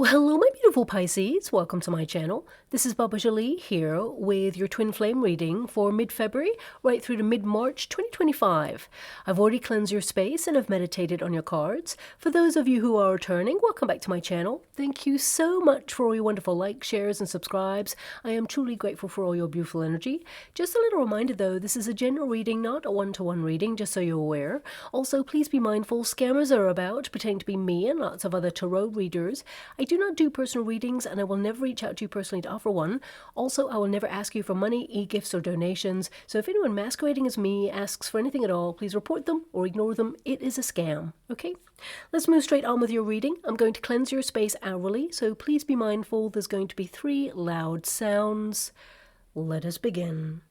Well, hello, my beautiful Pisces. Welcome to my channel. This is Baba Jolie here with your twin flame reading for mid-February right through to mid-March 2025. I've already cleansed your space and have meditated on your cards. For those of you who are returning, welcome back to my channel. Thank you so much for all your wonderful likes, shares, and subscribes. I am truly grateful for all your beautiful energy. Just a little reminder though, this is a general reading, not a one-to-one reading, just so you're aware. Also, please be mindful, scammers are about, pretending to be me and lots of other tarot readers. I do not do personal readings and I will never reach out to you personally to offer one. Also, I will never ask you for money, e-gifts, or donations. So if anyone masquerading as me asks for anything at all, please report them or ignore them. It is a scam, okay? Let's move straight on with your reading. I'm going to cleanse your space hourly, so please be mindful. There's going to be 3 loud sounds. Let us begin.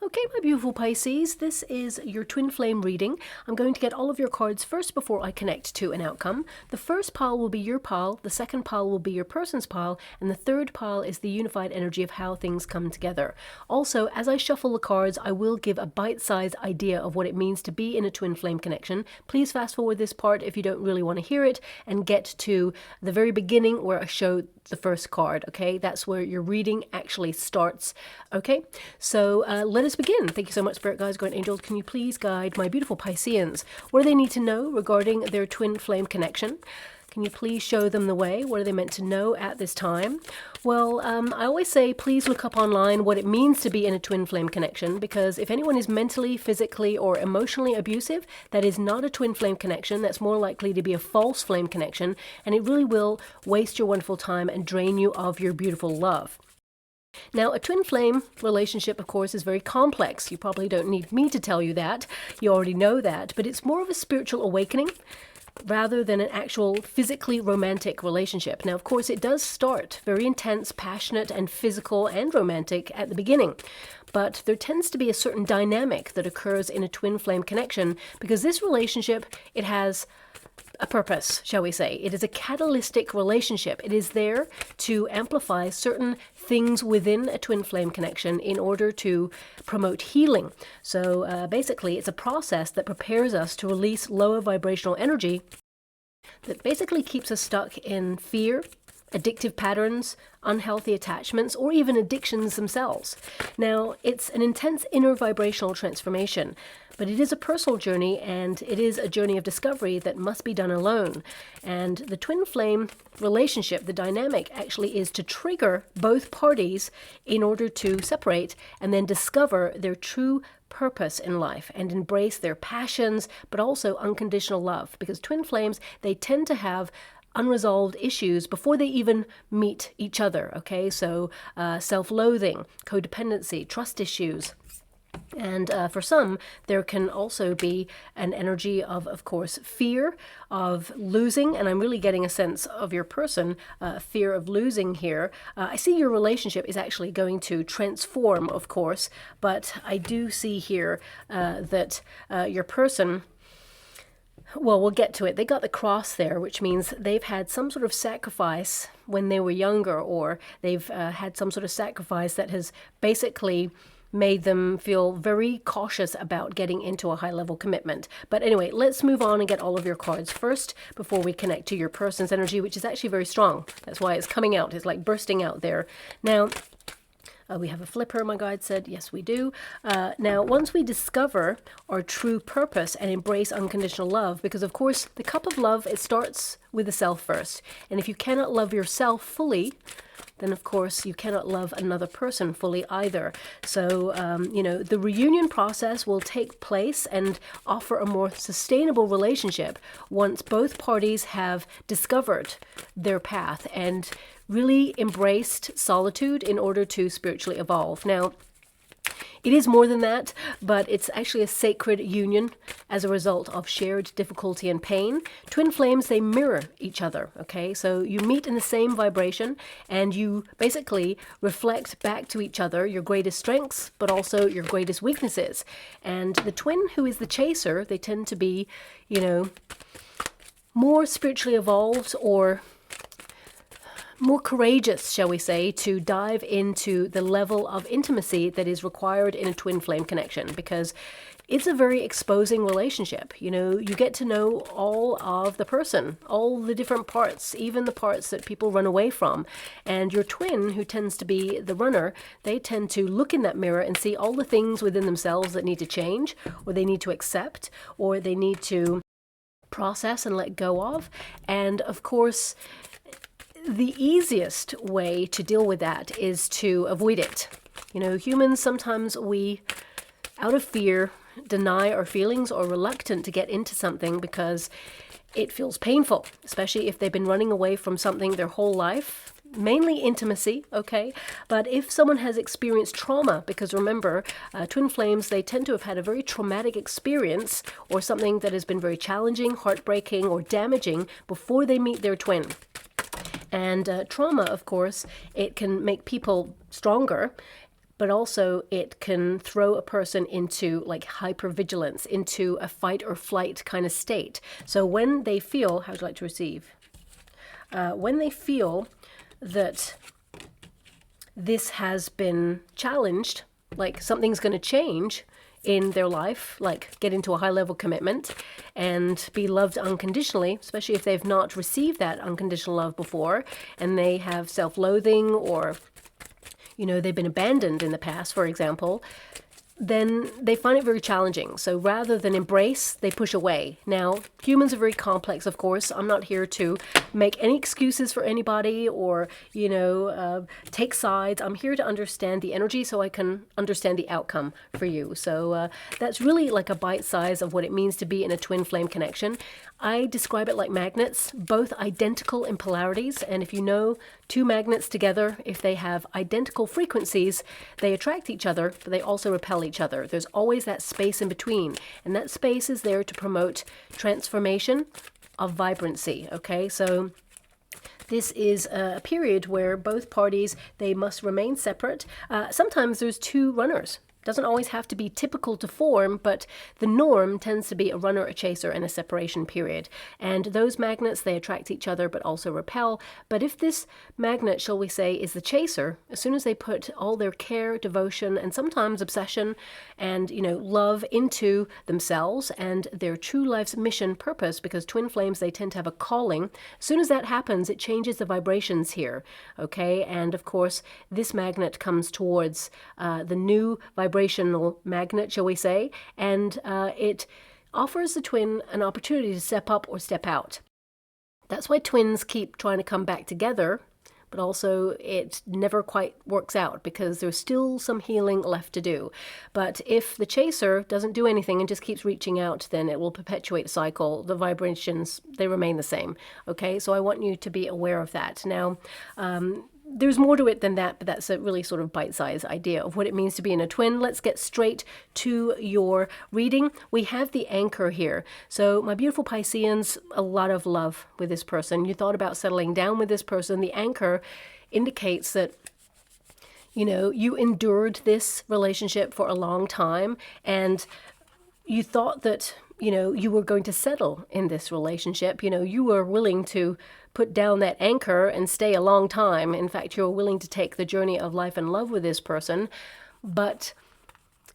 Okay, my beautiful Pisces, this is your twin flame reading. I'm going to get all of your cards first before I connect to an outcome. The first pile will be your pile, the second pile will be your person's pile, and the third pile is the unified energy of how things come together. Also, as I shuffle the cards, I will give a bite-sized idea of what it means to be in a twin flame connection. Please fast forward this part if you don't really want to hear it and get to the very beginning where I show the first card, okay? That's where your reading actually starts, okay? So let us begin. Thank you so much, Spirit Guides, Guardian Angels. Can you please guide my beautiful Pisceans? What do they need to know regarding their twin flame connection? Can you please show them the way? What are they meant to know at this time? Well, I always say please look up online what it means to be in a twin flame connection, because if anyone is mentally, physically, or emotionally abusive, that is not a twin flame connection. That's more likely to be a false flame connection, and it really will waste your wonderful time and drain you of your beautiful love. Now, a twin flame relationship, of course, is very complex. You probably don't need me to tell you that. You already know that, but it's more of a spiritual awakening rather than an actual physically romantic relationship. Now, of course, it does start very intense, passionate, and physical and romantic at the beginning. But there tends to be a certain dynamic that occurs in a twin flame connection because this relationship, it has a purpose, shall we say. It is a catalytic relationship. It is there to amplify certain things within a twin flame connection in order to promote healing. So basically, it's a process that prepares us to release lower vibrational energy that basically keeps us stuck in fear, addictive patterns, unhealthy attachments, or even addictions themselves. Now, it's an intense inner vibrational transformation, but it is a personal journey, and it is a journey of discovery that must be done alone. And the twin flame relationship, the dynamic, actually is to trigger both parties in order to separate and then discover their true purpose in life and embrace their passions, but also unconditional love. Because twin flames, they tend to have unresolved issues before they even meet each other, okay? So self-loathing, codependency, trust issues. And for some, there can also be an energy of course, fear of losing. And I'm really getting a sense of your person, fear of losing here. I see your relationship is actually going to transform, of course. But I do see here that your person, well, we'll get to it. They got the cross there, which means they've had some sort of sacrifice when they were younger, or they've had some sort of sacrifice that has basically made them feel very cautious about getting into a high-level commitment. But anyway, let's move on and get all of your cards first before we connect to your person's energy, which is actually very strong. That's why it's coming out. It's like bursting out there. Now, we have a flipper, my guide said. Yes, we do. Now, once we discover our true purpose and embrace unconditional love, because, of course, the cup of love, it starts with the self first. And if you cannot love yourself fully, then, of course, you cannot love another person fully either. So, you know, the reunion process will take place and offer a more sustainable relationship once both parties have discovered their path and really embraced solitude in order to spiritually evolve. Now, it is more than that, but it's actually a sacred union as a result of shared difficulty and pain. Twin flames, they mirror each other, okay? So you meet in the same vibration, and you basically reflect back to each other your greatest strengths, but also your greatest weaknesses. And the twin who is the chaser, they tend to be, you know, more spiritually evolved or more courageous, shall we say, to dive into the level of intimacy that is required in a twin flame connection, because it's a very exposing relationship. You know, you get to know all of the person, all the different parts, even the parts that people run away from. And your twin, who tends to be the runner, they tend to look in that mirror and see all the things within themselves that need to change, or they need to accept, or they need to process and let go of. And of course, the easiest way to deal with that is to avoid it. You know, humans, sometimes we, out of fear, deny our feelings or reluctant to get into something because it feels painful, especially if they've been running away from something their whole life, mainly intimacy, okay? But if someone has experienced trauma, because remember, twin flames, they tend to have had a very traumatic experience or something that has been very challenging, heartbreaking, or damaging before they meet their twin. And trauma, of course, it can make people stronger, but also it can throw a person into like hypervigilance, into a fight or flight kind of state. So when they feel, how would you like to receive? When they feel that this has been challenged, like something's going to change in their life, like get into a high-level commitment and be loved unconditionally, especially if they've not received that unconditional love before, and they have self-loathing, or you know, they've been abandoned in the past, for example, then they find it very challenging. So rather than embrace, they push away. Now, humans are very complex, of course. I'm not here to make any excuses for anybody or, you know, take sides. I'm here to understand the energy so I can understand the outcome for you. So that's really like a bite size of what it means to be in a twin flame connection. I describe it like magnets, both identical in polarities. And if you know two magnets together, if they have identical frequencies, they attract each other, but they also repel each other. There's always that space in between. And that space is there to promote transformation of vibrancy. Okay, so this is a period where both parties, they must remain separate. Sometimes there's two runners. Doesn't always have to be typical to form, but the norm tends to be a runner, a chaser, and a separation period. And those magnets, they attract each other but also repel. But if this magnet, shall we say, is the chaser, as soon as they put all their care, devotion, and sometimes obsession and, you know, love into themselves and their true life's mission purpose, because twin flames, they tend to have a calling. As soon as that happens, it changes the vibrations here, okay? And of course, this magnet comes towards the new vibrational magnet, shall we say, and it offers the twin an opportunity to step up or step out. That's why twins keep trying to come back together, but also it never quite works out because there's still some healing left to do. But if the chaser doesn't do anything and just keeps reaching out, then it will perpetuate a cycle. The vibrations, they remain the same. Okay, so I want you to be aware of that. Now, there's more to it than that, but that's a really sort of bite-sized idea of what it means to be in a twin. Let's get straight to your reading. We have the anchor here. So my beautiful Pisceans, a lot of love with this person. You thought about settling down with this person. The anchor indicates that, you know, you endured this relationship for a long time and you thought that, you know, you were going to settle in this relationship. You know, you were willing to put down that anchor and stay a long time. In fact, you're willing to take the journey of life and love with this person, but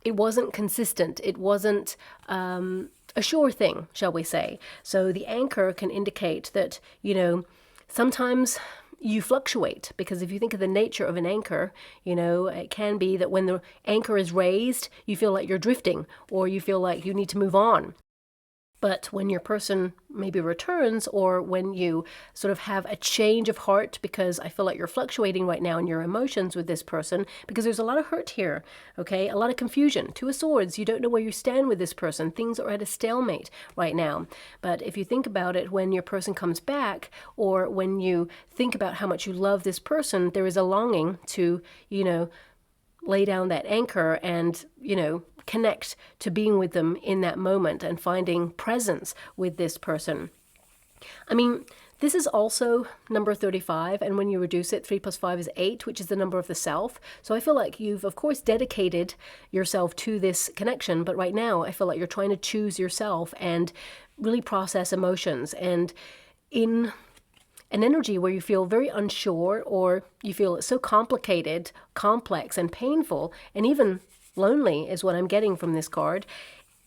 it wasn't consistent. It wasn't a sure thing, shall we say. So the anchor can indicate that, you know, sometimes you fluctuate, because if you think of the nature of an anchor, you know, it can be that when the anchor is raised, you feel like you're drifting or you feel like you need to move on. But when your person maybe returns, or when you sort of have a change of heart, because I feel like you're fluctuating right now in your emotions with this person, because there's a lot of hurt here, okay? A lot of confusion. Two of Swords, you don't know where you stand with this person. Things are at a stalemate right now. But if you think about it, when your person comes back, or when you think about how much you love this person, there is a longing to, you know, lay down that anchor and, you know, connect to being with them in that moment and finding presence with this person. I mean, This is also number 35, and when you reduce it, 3 plus 5 is 8, which is the number of the self. So I feel like you've, of course, dedicated yourself to this connection, but right now I feel like you're trying to choose yourself and really process emotions. And in an energy where you feel very unsure, or you feel it's so complicated, complex, and painful, and even lonely is what I'm getting from this card,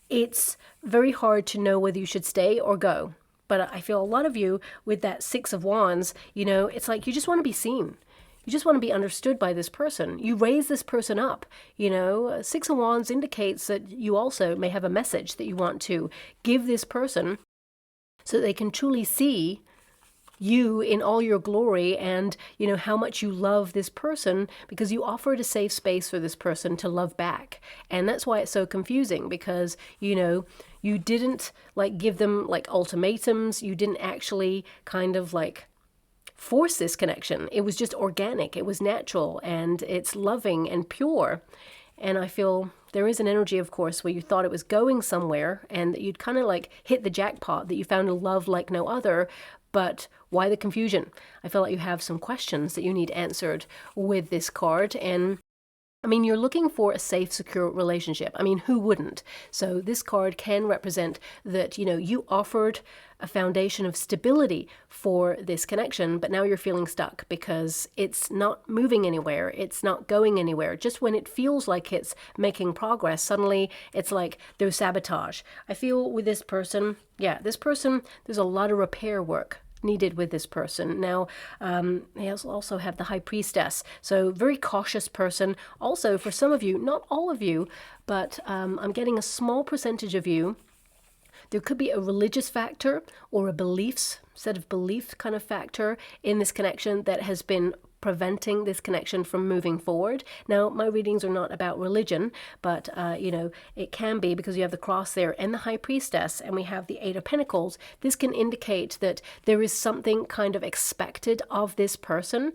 it's very hard to know whether you should stay or go. But I feel a lot of you with that 6 of Wands, you know, it's like you just want to be seen. You just want to be understood by this person. You raise this person up, you know. 6 of Wands indicates that you also may have a message that you want to give this person so that they can truly see you in all your glory, and you know how much you love this person, because you offered a safe space for this person to love back. And that's why it's so confusing, because you know you didn't like give them like ultimatums. You didn't actually kind of like force this connection. It was just organic, it was natural, and it's loving and pure. And I feel there is an energy, of course, where you thought it was going somewhere and that you'd kind of like hit the jackpot, that you found a love like no other. But why the confusion? I feel like you have some questions that you need answered with this card. And I mean, you're looking for a safe, secure relationship. I mean, who wouldn't? So this card can represent that, you know, you offered a foundation of stability for this connection, but now you're feeling stuck because it's not moving anywhere. It's not going anywhere. Just when it feels like it's making progress, suddenly it's like there's sabotage. I feel with this person, yeah, this person, there's a lot of repair work needed with this person. Now, they also have the High Priestess, so very cautious person. Also, for some of you, not all of you, but I'm getting a small percentage of you, there could be a religious factor or a set of beliefs kind of factor in this connection that has been preventing this connection from moving forward. Now, my readings are not about religion, but, you know, it can be, because you have the cross there and the High Priestess, and we have the 8 of Pentacles. This can indicate that there is something kind of expected of this person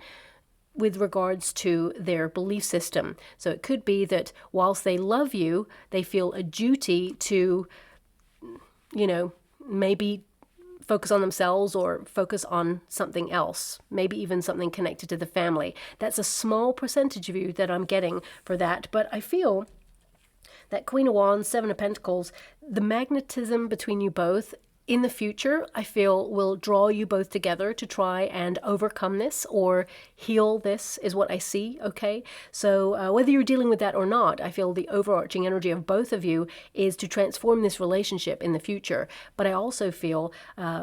with regards to their belief system. So it could be that whilst they love you, they feel a duty to, you know, maybe focus on themselves or focus on something else, maybe even something connected to the family. That's a small percentage of you that I'm getting for that, but I feel that Queen of Wands, 7 of Pentacles, the magnetism between you both in the future, I feel, will draw you both together to try and overcome this or heal this, is what I see, okay? So whether you're dealing with that or not, I feel the overarching energy of both of you is to transform this relationship in the future. But I also feel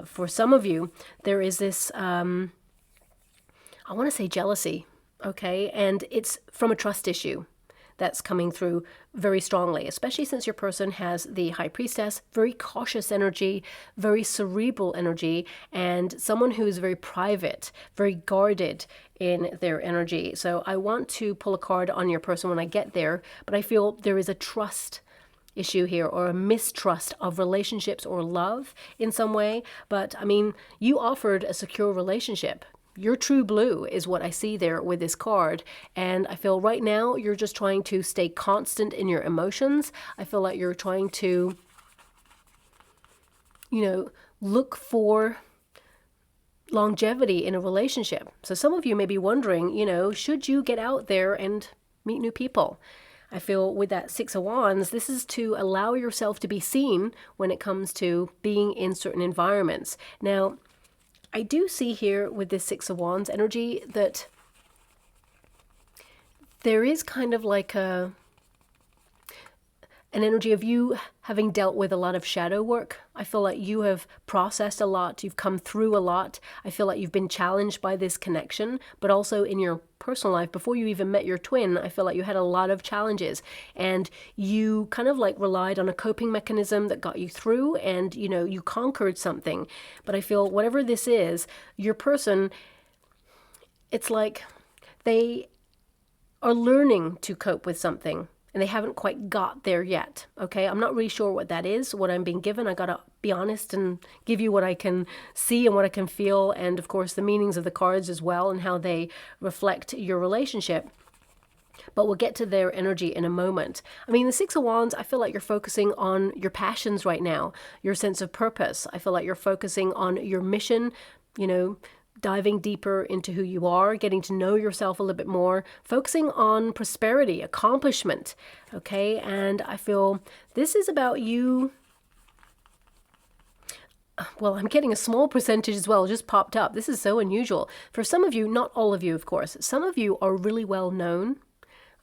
for some of you, there is this, I want to say jealousy, okay? And it's from a trust issue that's coming through very strongly, especially since your person has the High Priestess, very cautious energy, very cerebral energy, and someone who is very private, very guarded in their energy. So I want to pull a card on your person when I get there, but I feel there is a trust issue here, or a mistrust of relationships or love in some way. But I mean, you offered a secure relationship. Your true blue is what I see there with this card. And I feel right now you're just trying to stay constant in your emotions. I feel like you're trying to, you know, look for longevity in a relationship. So some of you may be wondering, you know, should you get out there and meet new people? I feel with that 6 of Wands, this is to allow yourself to be seen when it comes to being in certain environments. Now, I do see here with this 6 of Wands energy that there is kind of like an energy of you having dealt with a lot of shadow work. I feel like you have processed a lot. You've come through a lot. I feel like you've been challenged by this connection, but also in your personal life, before you even met your twin, I feel like you had a lot of challenges, and you kind of like relied on a coping mechanism that got you through, and you know, you conquered something. But I feel whatever this is, your person, it's like they are learning to cope with something, and they haven't quite got there yet, okay? I'm not really sure what that is, what I'm being given. I gotta be honest and give you what I can see and what I can feel, and of course the meanings of the cards as well and how they reflect your relationship. But we'll get to their energy in a moment. I mean, the 6 of Wands, I feel like you're focusing on your passions right now, your sense of purpose. I feel like you're focusing on your mission, you know, diving deeper into who you are, getting to know yourself a little bit more, focusing on prosperity, accomplishment, okay? And I feel this is about you. Well, I'm getting a small percentage as well, just popped up. This is so unusual. For some of you, not all of you, of course, some of you are really well known,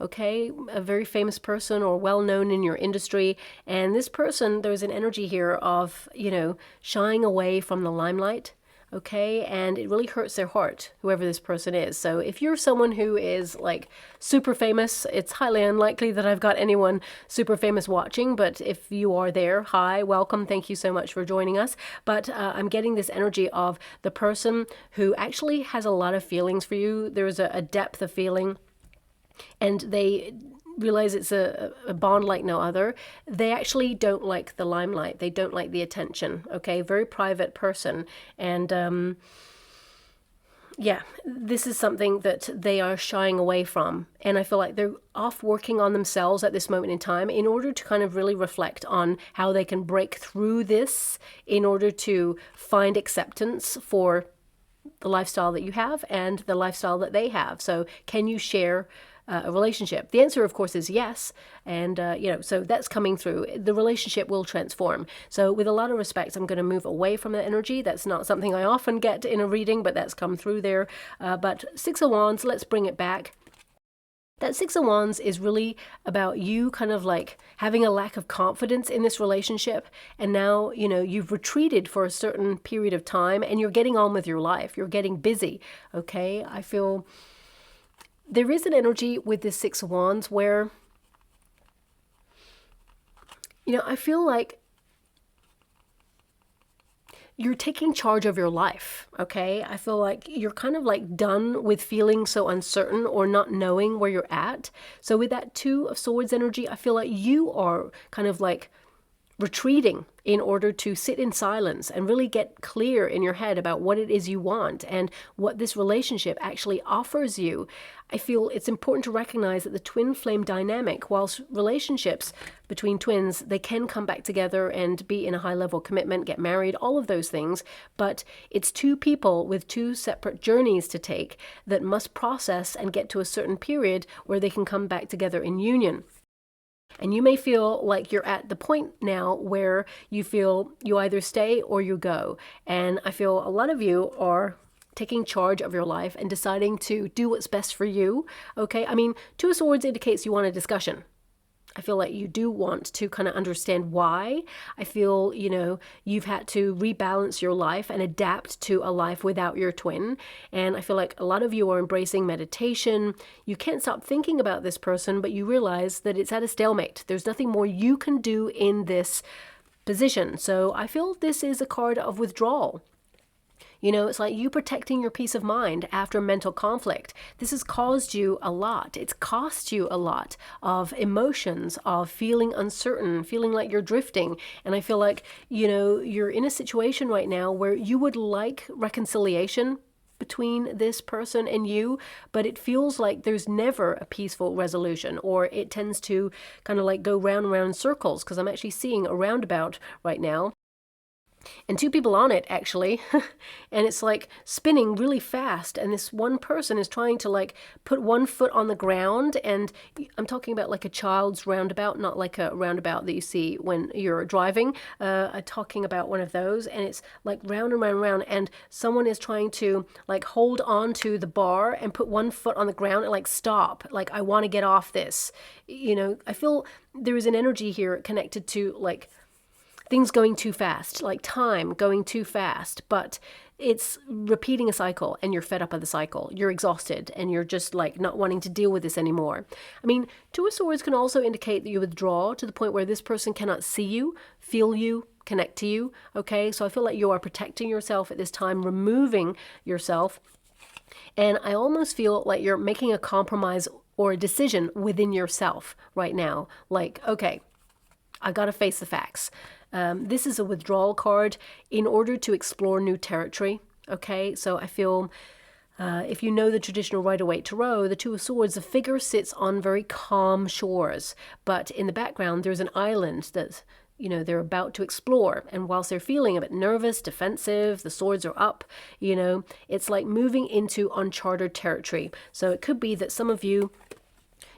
okay? A very famous person or well known in your industry. And this person, there's an energy here of, you know, shying away from the limelight. Okay, and it really hurts their heart, whoever this person is. So if you're someone who is like super famous, it's highly unlikely that I've got anyone super famous watching, but if you are there, hi, welcome, thank you so much for joining us. But I'm getting this energy of the person who actually has a lot of feelings for you. There's a depth of feeling, and they realize it's a bond like no other. They actually don't like the limelight. They don't like the attention. Okay, very private person. And yeah, this is something that they are shying away from. And I feel like they're off working on themselves at this moment in time in order to kind of really reflect on how they can break through this in order to find acceptance for the lifestyle that you have and the lifestyle that they have. So can you share a relationship? The answer, of course, is yes. And, you know, so that's coming through. The relationship will transform. So with a lot of respect, I'm going to move away from that energy. That's not something I often get in a reading, but that's come through there. But Six of Wands, let's bring it back. That Six of Wands is really about you kind of like having a lack of confidence in this relationship. And now, you know, you've retreated for a certain period of time and you're getting on with your life. You're getting busy. Okay. I feel there is an energy with this Six of Wands where, you know, I feel like you're taking charge of your life, okay? I feel like you're kind of like done with feeling so uncertain or not knowing where you're at. So with that Two of Swords energy, I feel like you are kind of like retreating in order to sit in silence and really get clear in your head about what it is you want and what this relationship actually offers you. I feel it's important to recognize that the twin flame dynamic, whilst relationships between twins, they can come back together and be in a high level commitment, get married, all of those things, but it's two people with two separate journeys to take that must process and get to a certain period where they can come back together in union. And you may feel like you're at the point now where you feel you either stay or you go. And I feel a lot of you are taking charge of your life and deciding to do what's best for you. Okay, I mean, Two of Swords indicates you want a discussion. I feel like you do want to kind of understand why. I feel, you know, you've had to rebalance your life and adapt to a life without your twin. And I feel like a lot of you are embracing meditation. You can't stop thinking about this person, but you realize that it's at a stalemate. There's nothing more you can do in this position. So I feel this is a card of withdrawal. You know, it's like you protecting your peace of mind after mental conflict. This has caused you a lot. It's cost you a lot of emotions, of feeling uncertain, feeling like you're drifting. And I feel like, you know, you're in a situation right now where you would like reconciliation between this person and you, but it feels like there's never a peaceful resolution, or it tends to kind of like go round and round in circles, because I'm actually seeing a roundabout right now. And two people on it, actually, and it's like spinning really fast, and this one person is trying to like put one foot on the ground, and I'm talking about like a child's roundabout, not like a roundabout that you see when you're driving. I'm talking about one of those, and it's like round and round and round, and someone is trying to like hold on to the bar and put one foot on the ground and like stop, like I want to get off this. You know, I feel there is an energy here connected to like things going too fast, like time going too fast, but it's repeating a cycle and you're fed up of the cycle. You're exhausted and you're just like not wanting to deal with this anymore. I mean, Two of Swords can also indicate that you withdraw to the point where this person cannot see you, feel you, connect to you. Okay, so I feel like you are protecting yourself at this time, removing yourself. And I almost feel like you're making a compromise or a decision within yourself right now. Like, okay, I got to face the facts. This is a withdrawal card in order to explore new territory. Okay, so I feel if you know the traditional Rider-Waite Tarot, the Two of Swords, the figure sits on very calm shores, but in the background there's an island that you know, they're about to explore. And whilst they're feeling a bit nervous, defensive, the swords are up, you know, it's like moving into uncharted territory. So it could be that some of you,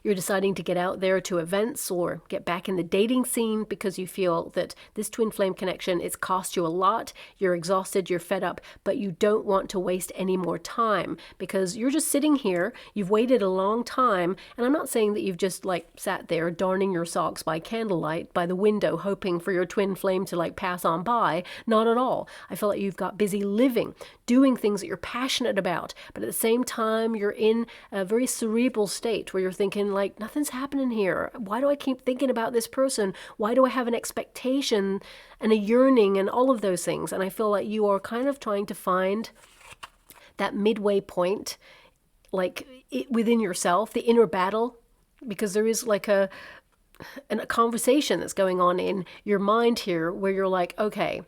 you're deciding to get out there to events or get back in the dating scene because you feel that this twin flame connection, it's cost you a lot, you're exhausted, you're fed up, but you don't want to waste any more time because you're just sitting here, you've waited a long time, and I'm not saying that you've just like sat there darning your socks by candlelight by the window hoping for your twin flame to like pass on by, not at all. I feel like you've got busy living, doing things that you're passionate about, but at the same time you're in a very cerebral state where you're thinking like, nothing's happening here. Why do I keep thinking about this person? Why do I have an expectation and a yearning and all of those things? And I feel like you are kind of trying to find that midway point, like within yourself, the inner battle, because there is like a conversation that's going on in your mind here where you're like, okay,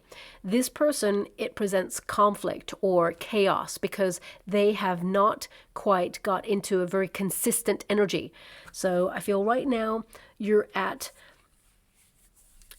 this person, it presents conflict or chaos because they have not quite got into a very consistent energy. So I feel right now you're at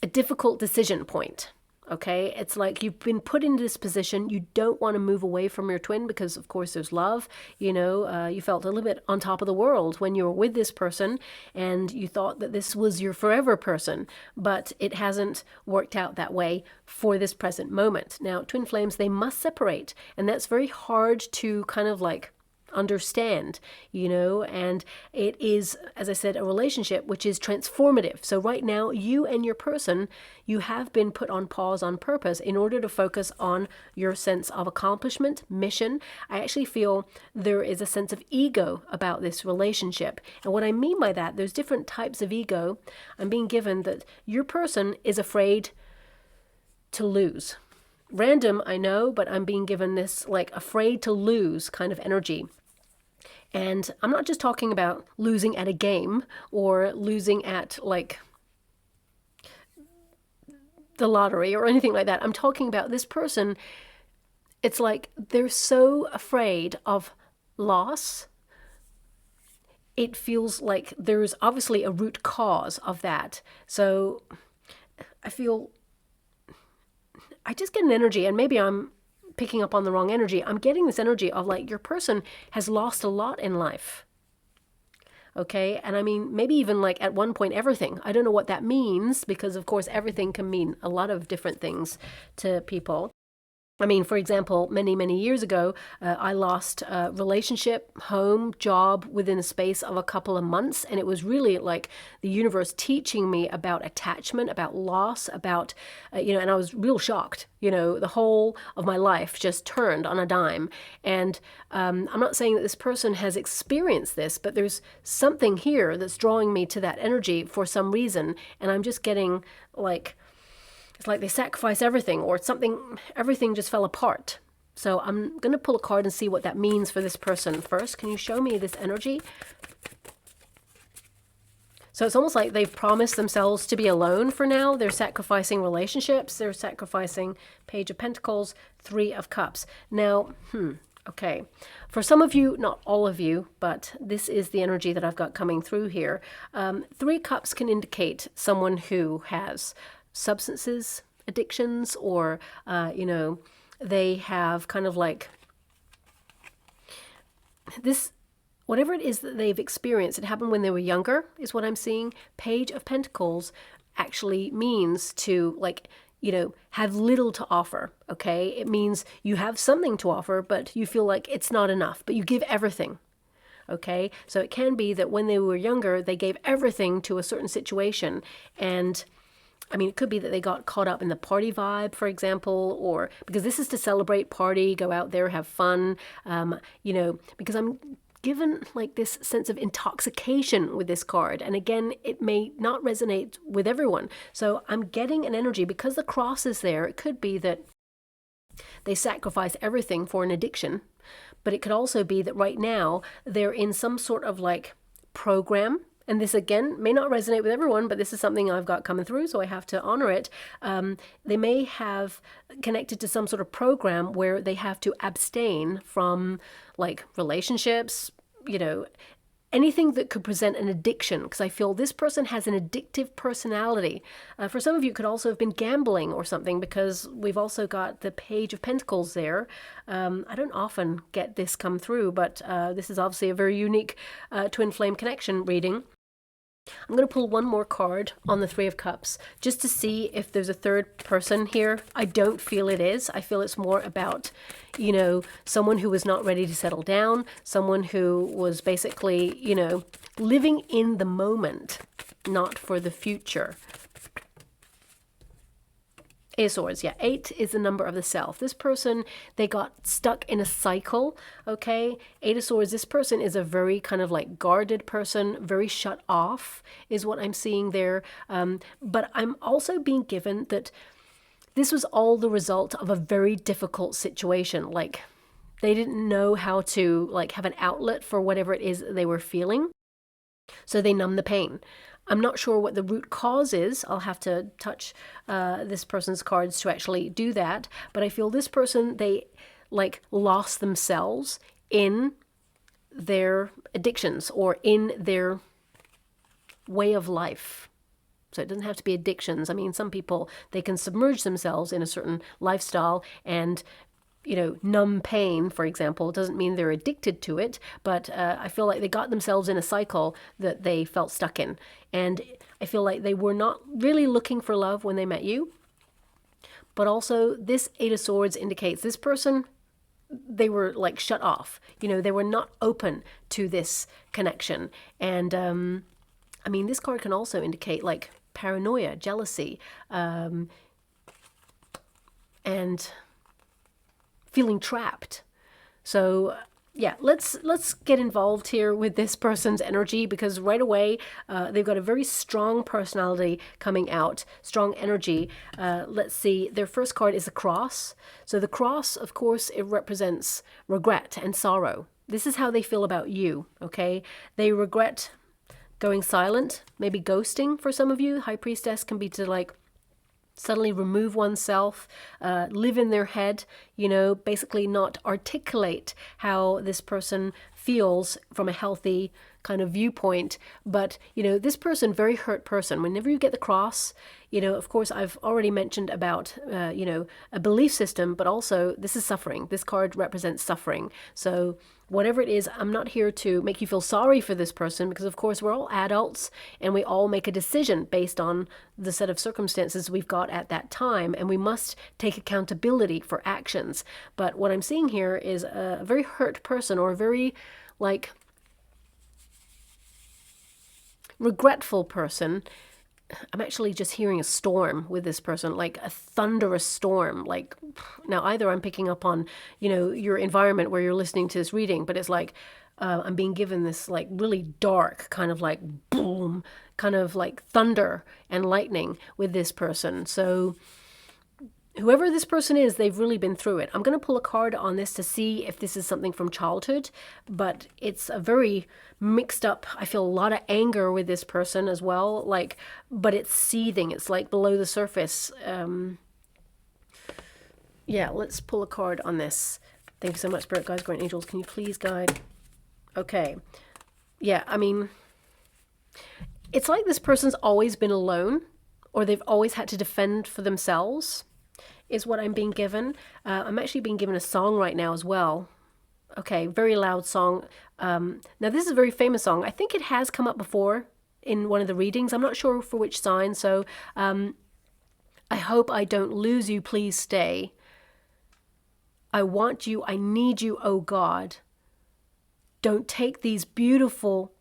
a difficult decision point. Okay, it's like you've been put into this position. You don't want to move away from your twin because, of course, there's love. You know, you felt a little bit on top of the world when you were with this person and you thought that this was your forever person, but it hasn't worked out that way for this present moment. Now, twin flames, they must separate, and that's very hard to kind of like understand, you know, and it is, as I said, a relationship which is transformative. So right now, you and your person, you have been put on pause on purpose in order to focus on your sense of accomplishment, mission. I actually feel there is a sense of ego about this relationship. And what I mean by that, there's different types of ego. I'm being given that your person is afraid to lose. Random, I know, but I'm being given this like afraid to lose kind of energy. And I'm not just talking about losing at a game or losing at like the lottery or anything like that. I'm talking about this person. It's like they're so afraid of loss. It feels like there's obviously a root cause of that. So I feel, I just get an energy, and maybe I'm picking up on the wrong energy. I'm getting this energy of like your person has lost a lot in life. Okay, and I mean, maybe even like at one point everything. I don't know what that means because, of course, everything can mean a lot of different things to people. I mean, for example, many, many years ago, I lost a relationship, home, job within a space of a couple of months. And it was really like the universe teaching me about attachment, about loss, about, you know, and I was real shocked. You know, the whole of my life just turned on a dime. And I'm not saying that this person has experienced this, but there's something here that's drawing me to that energy for some reason. And I'm just getting like, it's like they sacrifice everything or something, everything just fell apart. So I'm going to pull a card and see what that means for this person first. Can you show me this energy? So it's almost like they've promised themselves to be alone for now. They're sacrificing relationships. They're sacrificing Page of Pentacles, Three of Cups. Now, okay. For some of you, not all of you, but this is the energy that I've got coming through here. Three Cups can indicate someone who has substances, addictions, or, you know, they have kind of like this, whatever it is that they've experienced, it happened when they were younger, is what I'm seeing. Page of Pentacles actually means to, like, you know, have little to offer, okay? It means you have something to offer, but you feel like it's not enough, but you give everything. Okay, so it can be that when they were younger, they gave everything to a certain situation, and I mean, it could be that they got caught up in the party vibe, for example, or because this is to celebrate, party, go out there, have fun, you know, because I'm given like this sense of intoxication with this card. And again, it may not resonate with everyone. So I'm getting an energy because the cross is there. It could be that they sacrifice everything for an addiction, but it could also be that right now they're in some sort of like program. And this, again, may not resonate with everyone, but this is something I've got coming through, so I have to honor it. They may have connected to some sort of program where they have to abstain from, like, relationships, you know, anything that could present an addiction, because I feel this person has an addictive personality. For some of you, it could also have been gambling or something, because we've also got the Page of Pentacles there. I don't often get this come through, but this is obviously a very unique twin flame connection reading. I'm going to pull one more card on the Three of Cups just to see if there's a third person here. I don't feel it is. I feel it's more about, you know, someone who was not ready to settle down, someone who was basically, you know, living in the moment, not for the future. Eight of Swords, yeah. 8 is the number of the self. This person, they got stuck in a cycle, okay? Eight of Swords, this person is a very kind of like guarded person, very shut off is what I'm seeing there. But I'm also being given that this was all the result of a very difficult situation. Like, they didn't know how to like have an outlet for whatever it is they were feeling. So they numb the pain. I'm not sure what the root cause is. I'll have to touch this person's cards to actually do that. But I feel this person, they like lost themselves in their addictions or in their way of life. So it doesn't have to be addictions. I mean, some people, they can submerge themselves in a certain lifestyle and, you know, numb pain, for example. It doesn't mean they're addicted to it, but I feel like they got themselves in a cycle that they felt stuck in. And I feel like they were not really looking for love when they met you. But also this Eight of Swords indicates this person, they were like shut off. You know, they were not open to this connection. And I mean, this card can also indicate like paranoia, jealousy, and feeling trapped. So yeah, let's get involved here with this person's energy, because right away they've got a very strong personality coming out, strong energy. Let's see, their first card is a cross. So the cross, of course, it represents regret and sorrow. This is how they feel about you, okay? They regret going silent, maybe ghosting for some of you. High Priestess can be to like suddenly remove oneself, live in their head, you know, basically not articulate how this person feels from a healthy kind of viewpoint. But, you know, this person, very hurt person, whenever you get the cross, you know, of course, I've already mentioned about, you know, a belief system, but also this is suffering. This card represents suffering. So whatever it is, I'm not here to make you feel sorry for this person, because of course we're all adults and we all make a decision based on the set of circumstances we've got at that time, and we must take accountability for actions. But what I'm seeing here is a very hurt person, or a very like regretful person. I'm actually just hearing a storm with this person, like a thunderous storm. Like, now either I'm picking up on, you know, your environment where you're listening to this reading, but it's like I'm being given this like really dark kind of like boom, kind of like thunder and lightning with this person. So whoever this person is, they've really been through it. I'm going to pull a card on this to see if this is something from childhood, but it's a very mixed up, I feel a lot of anger with this person as well, like, but it's seething. It's like below the surface. Yeah, let's pull a card on this. Thank you so much, Spirit Guides, Guardian Angels. Can you please guide? Okay. Yeah, I mean, it's like this person's always been alone, or they've always had to defend for themselves, is what I'm being given. I'm actually being given a song right now as well. Okay, very loud song. Now this is a very famous song. I think it has come up before in one of the readings. I'm not sure for which sign, so I hope I don't lose you, please stay. I want you, I need you, oh God. Don't take these beautiful,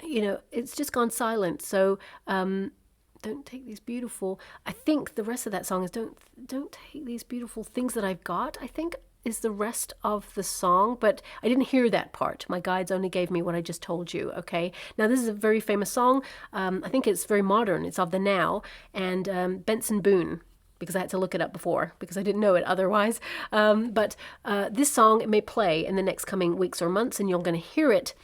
you know, it's just gone silent. So don't take these beautiful, I think the rest of that song is don't take these beautiful things that I've got, I think is the rest of the song, but I didn't hear that part. My guides only gave me what I just told you, okay? Now this is a very famous song. I think it's very modern. It's of the now, and Benson Boone, because I had to look it up before because I didn't know it otherwise. But this song, it may play in the next coming weeks or months, and you're going to hear it.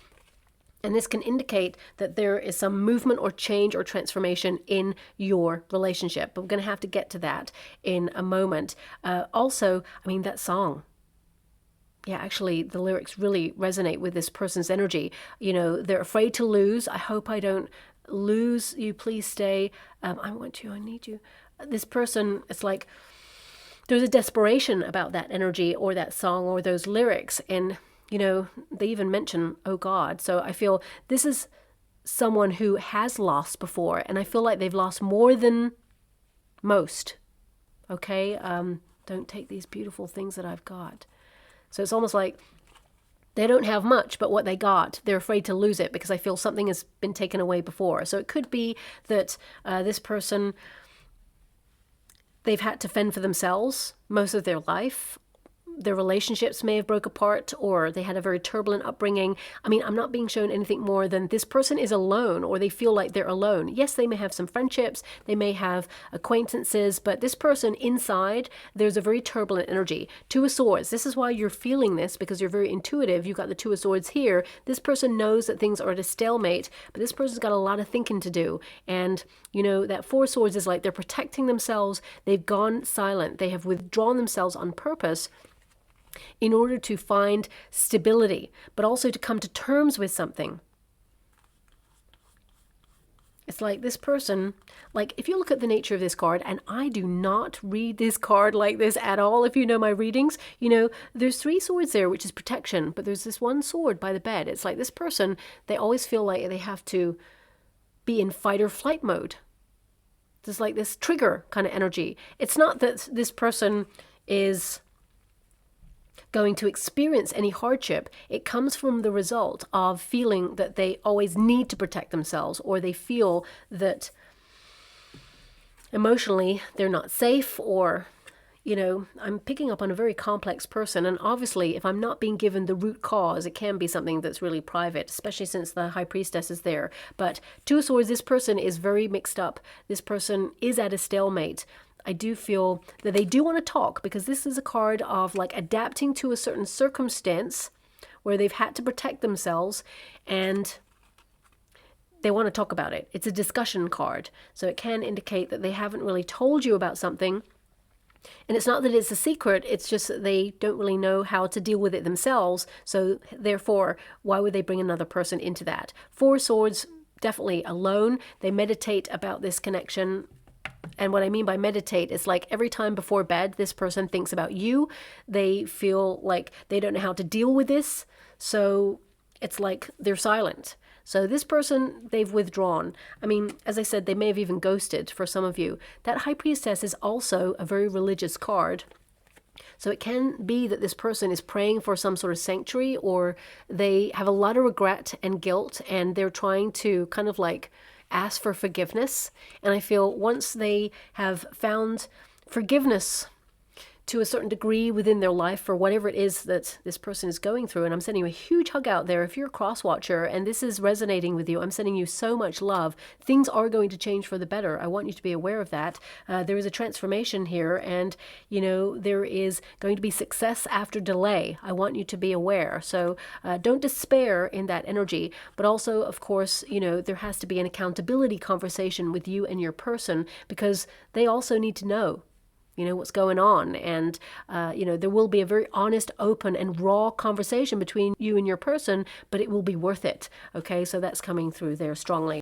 And this can indicate that there is some movement or change or transformation in your relationship. But we're going to have to get to that in a moment. Also, I mean, that song. Yeah, actually, the lyrics really resonate with this person's energy. You know, they're afraid to lose. I hope I don't lose you. Please stay. I want you. I need you. This person, it's like there's a desperation about that energy or that song or those lyrics. And, you know, they even mention, oh God. So I feel this is someone who has lost before. And I feel like they've lost more than most. Okay? Don't take these beautiful things that I've got. So it's almost like they don't have much, but what they got, they're afraid to lose it because I feel something has been taken away before. So it could be that this person, they've had to fend for themselves most of their life. Their relationships may have broke apart, or they had a very turbulent upbringing. I mean, I'm not being shown anything more than this person is alone, or they feel like they're alone. Yes, they may have some friendships, they may have acquaintances, but this person inside, there's a very turbulent energy. Two of Swords, this is why you're feeling this, because you're very intuitive. You've got the Two of Swords here. This person knows that things are at a stalemate, but this person's got a lot of thinking to do. And, you know, that Four of Swords is like they're protecting themselves. They've gone silent. They have withdrawn themselves on purpose in order to find stability, but also to come to terms with something. It's like this person, like if you look at the nature of this card, and I do not read this card like this at all, if you know my readings, you know, there's three swords there, which is protection, but there's this one sword by the bed. It's like this person, they always feel like they have to be in fight or flight mode. There's like this trigger kind of energy. It's not that this person is going to experience any hardship. It comes from the result of feeling that they always need to protect themselves, or they feel that emotionally they're not safe, or, you know, I'm picking up on a very complex person. And obviously, if I'm not being given the root cause, it can be something that's really private, especially since the High Priestess is there. But Two of Swords, this person is very mixed up. This person is at a stalemate. I do feel that they do want to talk, because this is a card of like adapting to a certain circumstance where they've had to protect themselves, and they want to talk about it. It's a discussion card. So it can indicate that they haven't really told you about something. And it's not that it's a secret, it's just that they don't really know how to deal with it themselves. So therefore, why would they bring another person into that? Four of Swords, definitely alone. They meditate about this connection. And what I mean by meditate is like every time before bed, this person thinks about you. They feel like they don't know how to deal with this. So it's like they're silent. So this person, they've withdrawn. I mean, as I said, they may have even ghosted for some of you. That High Priestess is also a very religious card. So it can be that this person is praying for some sort of sanctuary, or they have a lot of regret and guilt, and they're trying to kind of like ask for forgiveness. And I feel once they have found forgiveness to a certain degree within their life for whatever it is that this person is going through, and I'm sending you a huge hug out there. If you're a cross watcher and this is resonating with you, I'm sending you so much love. Things are going to change for the better. I want you to be aware of that. There is a transformation here, and you know, there is going to be success after delay. I want you to be aware. So don't despair in that energy, but also, of course, you know, there has to be an accountability conversation with you and your person, because they also need to know, you know, what's going on. And, you know, there will be a very honest, open and raw conversation between you and your person, but it will be worth it. Okay, so that's coming through there strongly.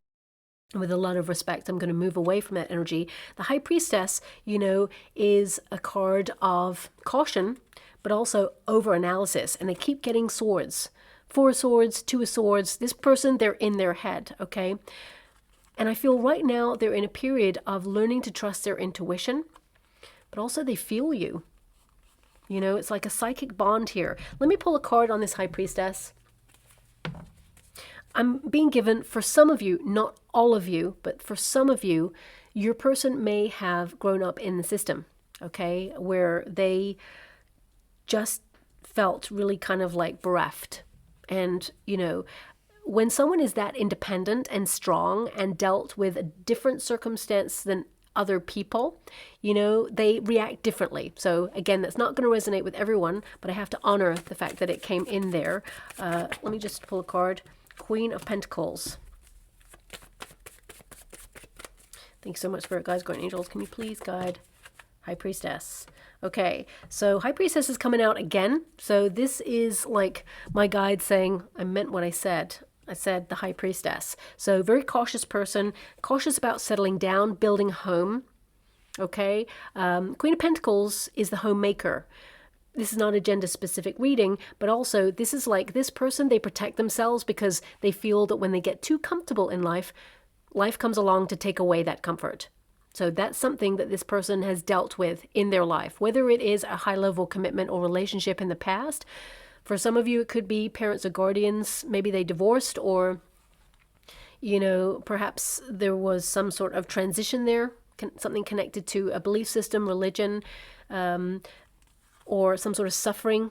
With a lot of respect, I'm going to move away from that energy. The High Priestess, you know, is a card of caution, but also over-analysis. And they keep getting swords. Four of Swords, Two of Swords. This person, they're in their head, okay? And I feel right now they're in a period of learning to trust their intuition, but also they feel you. You know, it's like a psychic bond here. Let me pull a card on this High Priestess. I'm being given, for some of you, not all of you, but for some of you, your person may have grown up in the system, okay, where they just felt really kind of like bereft. And, you know, when someone is that independent and strong and dealt with a different circumstance than other people, you know, they react differently. So again, that's not going to resonate with everyone, but I have to honor the fact that it came in there. Let me just pull a card. Queen of Pentacles. Thanks so much, Spirit Guides, Guardian Angels. Can you please guide High Priestess? Okay, so High Priestess is coming out again. So this is like my guide saying, I meant what I said. I said the High Priestess. So very cautious person, cautious about settling down, building a home. Okay, Queen of Pentacles is the homemaker. This is not a gender specific reading, but also this is like this person, they protect themselves because they feel that when they get too comfortable in life, life comes along to take away that comfort. So that's something that this person has dealt with in their life, whether it is a high level commitment or relationship in the past. For some of you, it could be parents or guardians. Maybe they divorced, or, you know, perhaps there was some sort of transition there, something connected to a belief system, religion, or some sort of suffering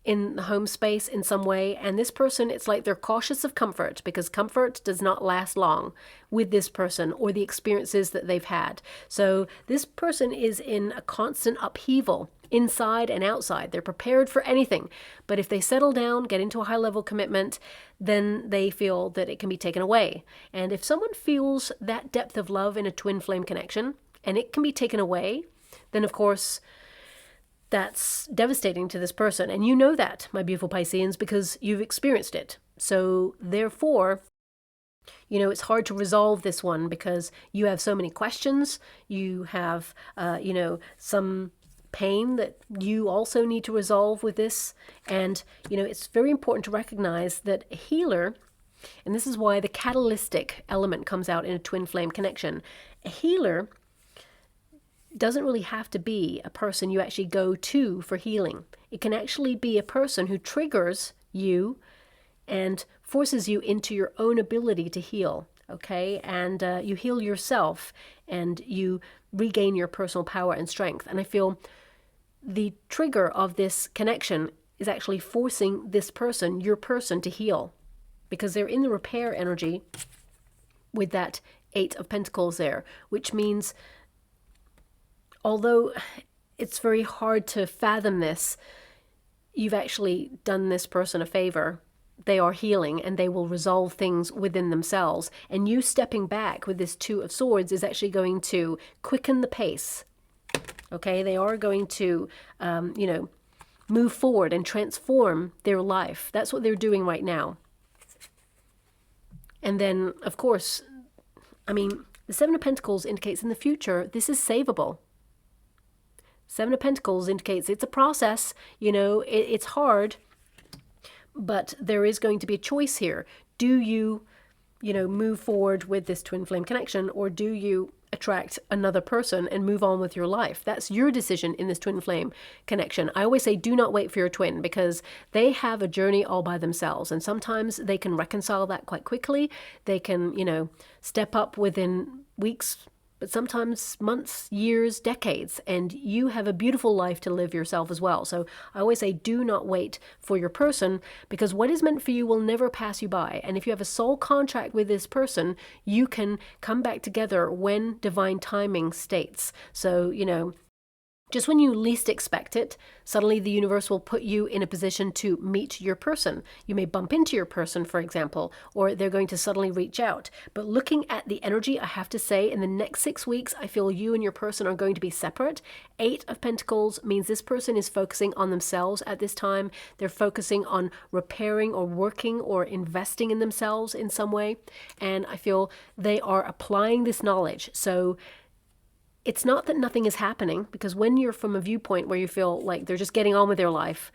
in the home space in some way. And this person, it's like they're cautious of comfort because comfort does not last long with this person or the experiences that they've had. So this person is in a constant upheaval inside and outside. They're prepared for anything. But if they settle down, get into a high level commitment, then they feel that it can be taken away. And if someone feels that depth of love in a twin flame connection and it can be taken away, then of course, that's devastating to this person. And you know that, my beautiful Pisceans, because you've experienced it. So therefore, you know, it's hard to resolve this one because you have so many questions. You have, you know, some pain that you also need to resolve with this. And, you know, it's very important to recognize that a healer, and this is why the catalytic element comes out in a twin flame connection, a healer doesn't really have to be a person you actually go to for healing. It can actually be a person who triggers you and forces you into your own ability to heal, okay? And you heal yourself and you regain your personal power and strength. And I feel the trigger of this connection is actually forcing this person, your person, to heal because they're in the repair energy with that Eight of Pentacles there, which means although it's very hard to fathom this, you've actually done this person a favor. They are healing and they will resolve things within themselves. And you stepping back with this Two of Swords is actually going to quicken the pace. Okay, they are going to, you know, move forward and transform their life. That's what they're doing right now. And then, of course, I mean, the Seven of Pentacles indicates in the future, this is savable. Seven of Pentacles indicates it's a process, you know, it's hard, but there is going to be a choice here. Do you, you know, move forward with this twin flame connection, or do you attract another person and move on with your life? That's your decision in this twin flame connection. I always say do not wait for your twin because they have a journey all by themselves, and sometimes they can reconcile that quite quickly. They can, you know, step up within weeks, but sometimes months, years, decades, and you have a beautiful life to live yourself as well. So I always say do not wait for your person because what is meant for you will never pass you by. And if you have a soul contract with this person, you can come back together when divine timing states. So, you know, just when you least expect it, suddenly the universe will put you in a position to meet your person. You may bump into your person, for example, or they're going to suddenly reach out. But looking at the energy, I have to say, in the next 6 weeks, I feel you and your person are going to be separate. Eight of Pentacles means this person is focusing on themselves at this time. They're focusing on repairing or working or investing in themselves in some way. And I feel they are applying this knowledge. So it's not that nothing is happening, because when you're from a viewpoint where you feel like they're just getting on with their life,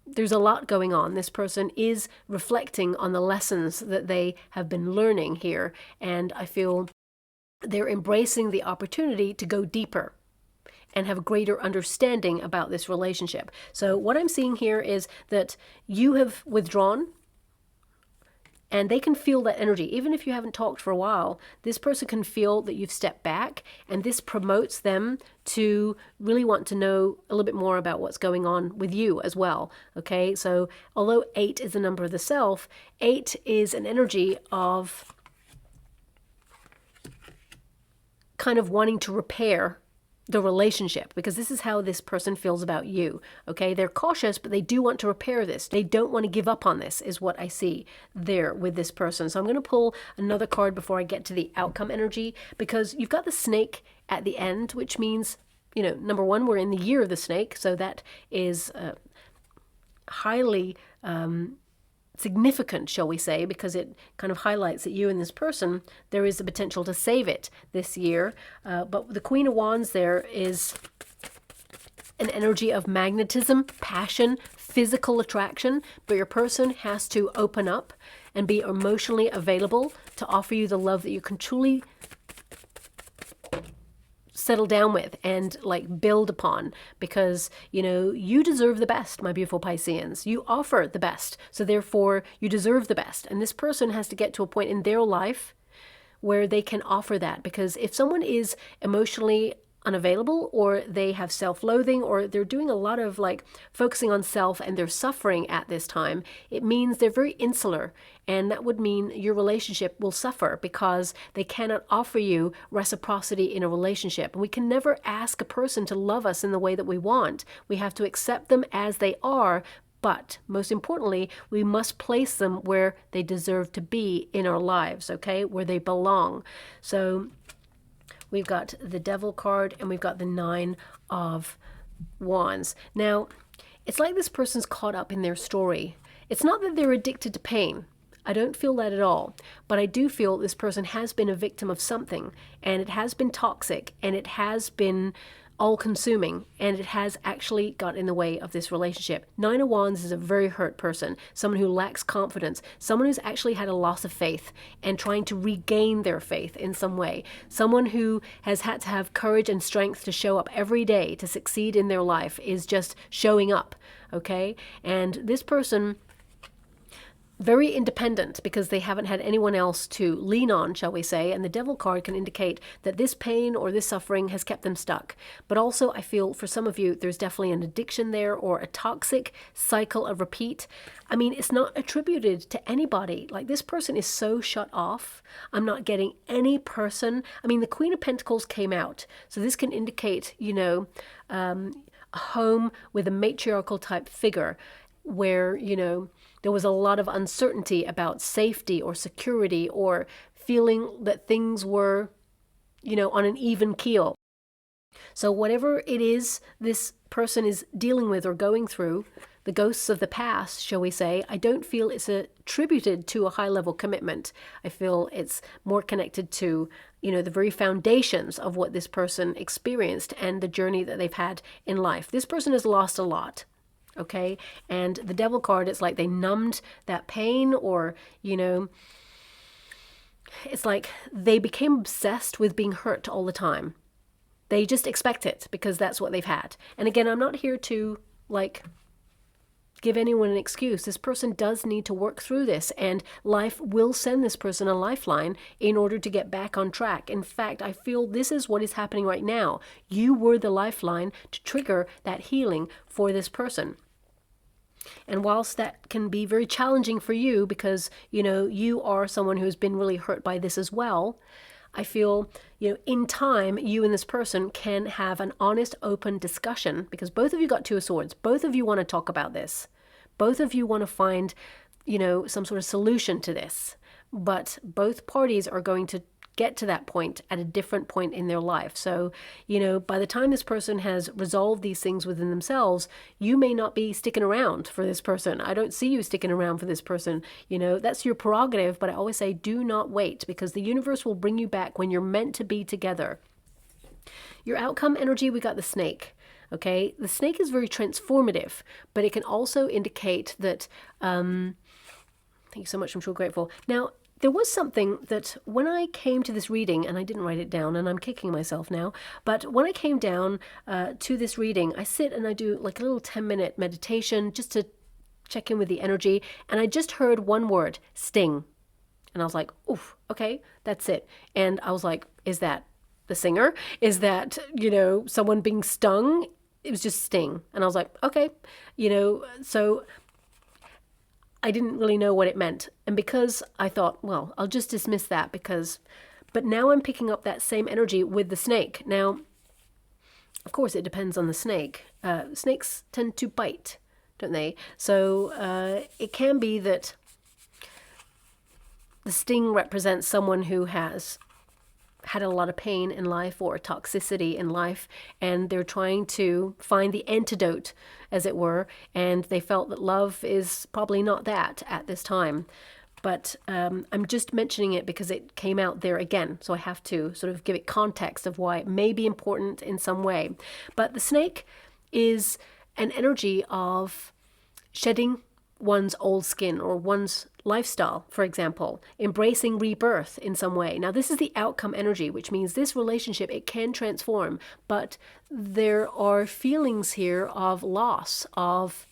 there's a lot going on. This person is reflecting on the lessons that they have been learning here. And I feel they're embracing the opportunity to go deeper and have a greater understanding about this relationship. So what I'm seeing here is that you have withdrawn, and they can feel that energy. Even if you haven't talked for a while, this person can feel that you've stepped back, and this promotes them to really want to know a little bit more about what's going on with you as well. Okay, so although 8 is the number of the self, 8 is an energy of kind of wanting to repair the relationship, because this is how this person feels about you. Okay, they're cautious, but they do want to repair this. They don't want to give up on this, is what I see there with this person. So I'm going to pull another card before I get to the outcome energy, because you've got the snake at the end, which means you know, number one, we're in the year of the snake, so that is highly significant, shall we say, because it kind of highlights that you and this person, there is the potential to save it this year. But the Queen of Wands there is an energy of magnetism, passion, physical attraction, but your person has to open up and be emotionally available to offer you the love that you can truly settle down with and like build upon, because you know you deserve the best, my beautiful Pisceans. You offer the best, so therefore you deserve the best, and this person has to get to a point in their life where they can offer that, because if someone is emotionally unavailable, or they have self-loathing, or they're doing a lot of like focusing on self and they're suffering at this time, it means they're very insular, and that would mean your relationship will suffer because they cannot offer you reciprocity in a relationship. And we can never ask a person to love us in the way that we want. We have to accept them as they are, but most importantly, we must place them where they deserve to be in our lives, okay, where they belong. So we've got the Devil card and we've got the Nine of Wands. Now, it's like this person's caught up in their story. It's not that they're addicted to pain. I don't feel that at all. But I do feel this person has been a victim of something, and it has been toxic, and it has been all-consuming, and it has actually got in the way of this relationship. Nine of Wands is a very hurt person, someone who lacks confidence, someone who's actually had a loss of faith and trying to regain their faith in some way, someone who has had to have courage and strength to show up every day to succeed in their life, is just showing up, okay? And this person, very independent because they haven't had anyone else to lean on, shall we say, and the Devil card can indicate that this pain or this suffering has kept them stuck. But also I feel for some of you there's definitely an addiction there, or a toxic cycle of repeat. I mean, it's not attributed to anybody. Like, this person is so shut off. I'm not getting any person. I mean, the Queen of Pentacles came out, so this can indicate, you know, a home with a matriarchal type figure where, you know, there was a lot of uncertainty about safety or security, or feeling that things were, you know, on an even keel. So whatever it is this person is dealing with or going through, the ghosts of the past, shall we say, I don't feel it's attributed to a high-level commitment. I feel it's more connected to, you know, the very foundations of what this person experienced and the journey that they've had in life. This person has lost a lot. Okay, and the Devil card, it's like they numbed that pain, or, you know, it's like they became obsessed with being hurt all the time. They just expect it because that's what they've had. And again, I'm not here to like give anyone an excuse. This person does need to work through this, and life will send this person a lifeline in order to get back on track. In fact, I feel this is what is happening right now. You were the lifeline to trigger that healing for this person. And whilst that can be very challenging for you because, you know, you are someone who's been really hurt by this as well, I feel, you know, in time, you and this person can have an honest, open discussion, because both of you got Two of Swords. Both of you want to talk about this. Both of you want to find, you know, some sort of solution to this. But both parties are going to get to that point at a different point in their life. So, you know, by the time this person has resolved these things within themselves, you may not be sticking around for this person. I don't see you sticking around for this person. You know, that's your prerogative, but I always say do not wait, because the universe will bring you back when you're meant to be together. Your outcome energy, we got the Snake. Okay, the Snake is very transformative, but it can also indicate that, thank you so much, I'm so grateful. Now, there was something that when I came to this reading, and I didn't write it down, and I'm kicking myself now, but when I came down to this reading, I sit and I do like a little 10-minute meditation just to check in with the energy, and I just heard one word, sting. And I was like, oof, okay, that's it. And I was like, is that the singer? Is that, you know, someone being stung? It was just sting. And I was like, okay, you know, so I didn't really know what it meant. And because I thought, well, I'll just dismiss that but now I'm picking up that same energy with the Snake. Now, of course, it depends on the snake. Snakes tend to bite, don't they? So it can be that the sting represents someone who has had a lot of pain in life or toxicity in life, and they're trying to find the antidote, as it were, and they felt that love is probably not that at this time. But I'm just mentioning it because it came out there again, so I have to sort of give it context of why it may be important in some way. But the snake is an energy of shedding one's old skin or one's lifestyle, for example, embracing rebirth in some way. Now, this is the outcome energy, which means this relationship, it can transform, but there are feelings here of loss, of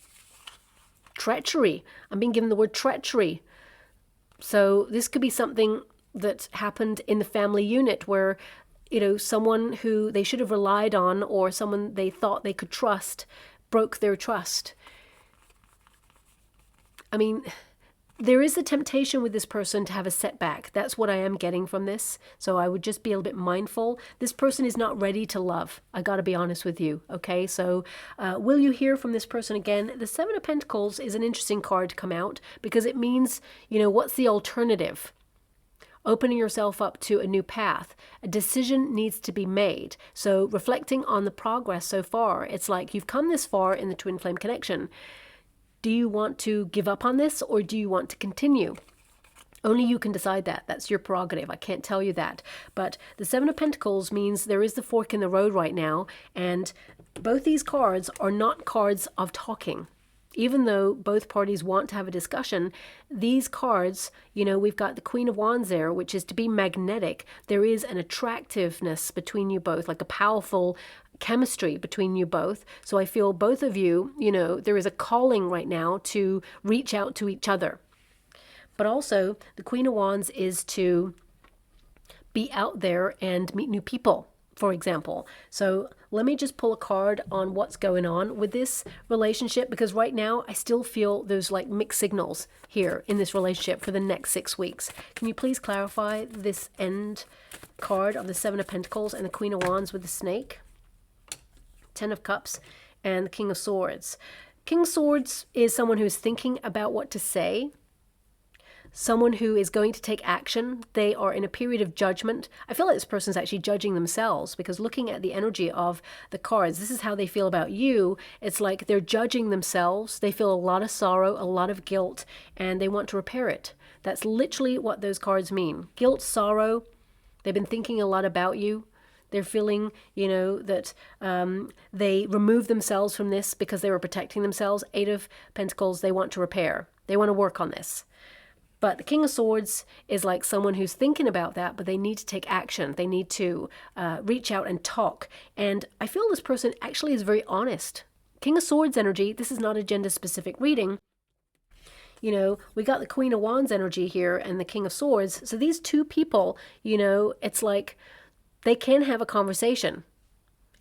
treachery. I'm being given the word treachery. So this could be something that happened in the family unit where, you know, someone who they should have relied on or someone they thought they could trust broke their trust. I mean, there is a temptation with this person to have a setback. That's what I am getting from this. So I would just be a little bit mindful. This person is not ready to love. I got to be honest with you. Okay, so will you hear from this person again? The Seven of Pentacles is an interesting card to come out because it means, you know, what's the alternative? Opening yourself up to a new path. A decision needs to be made. So reflecting on the progress so far, it's like you've come this far in the twin flame connection. Do you want to give up on this or do you want to continue? Only you can decide that. That's your prerogative. I can't tell you that. But the Seven of Pentacles means there is the fork in the road right now. And both these cards are not cards of talking. Even though both parties want to have a discussion, these cards, you know, we've got the Queen of Wands there, which is to be magnetic. There is an attractiveness between you both, like a powerful chemistry between you both. So I feel both of you, you know, there is a calling right now to reach out to each other. But also, the Queen of Wands is to be out there and meet new people, for example. So let me just pull a card on what's going on with this relationship, because right now I still feel there's like mixed signals here in this relationship for the next 6 weeks. Can you please clarify this end card of the Seven of Pentacles and the Queen of Wands with the snake? Ten of Cups and the King of Swords. King of Swords is someone who is thinking about what to say. Someone who is going to take action. They are in a period of judgment. I feel like this person's actually judging themselves because looking at the energy of the cards, this is how they feel about you. It's like they're judging themselves. They feel a lot of sorrow, a lot of guilt, and they want to repair it. That's literally what those cards mean. Guilt, sorrow. They've been thinking a lot about you. They're feeling, you know, that they removed themselves from this because they were protecting themselves. Eight of Pentacles, they want to repair. They want to work on this. But the King of Swords is like someone who's thinking about that, but they need to take action. They need to reach out and talk. And I feel this person actually is very honest. King of Swords energy, this is not a gender-specific reading. You know, we got the Queen of Wands energy here and the King of Swords. So these two people, you know, it's like they can have a conversation.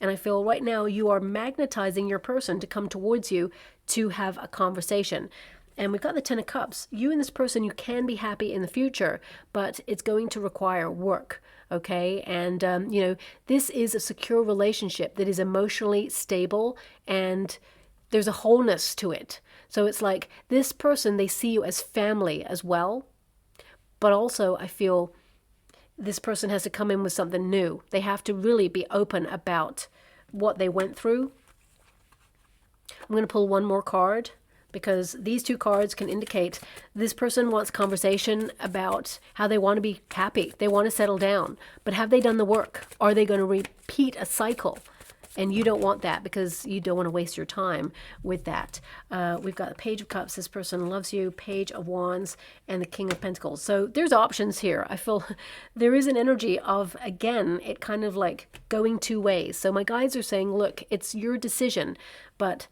And I feel right now you are magnetizing your person to come towards you to have a conversation. And we've got the Ten of Cups. You and this person, you can be happy in the future, but it's going to require work, okay? And, you know, this is a secure relationship that is emotionally stable and there's a wholeness to it. So it's like this person, they see you as family as well. But also I feel this person has to come in with something new. They have to really be open about what they went through. I'm going to pull one more card because these two cards can indicate this person wants conversation about how they want to be happy. They want to settle down. But have they done the work? Are they going to repeat a cycle? And you don't want that because you don't want to waste your time with that. We've got the Page of Cups. This person loves you. Page of Wands and the King of Pentacles. So there's options here. I feel there is an energy of, again, it kind of like going two ways. So my guides are saying, look, it's your decision. But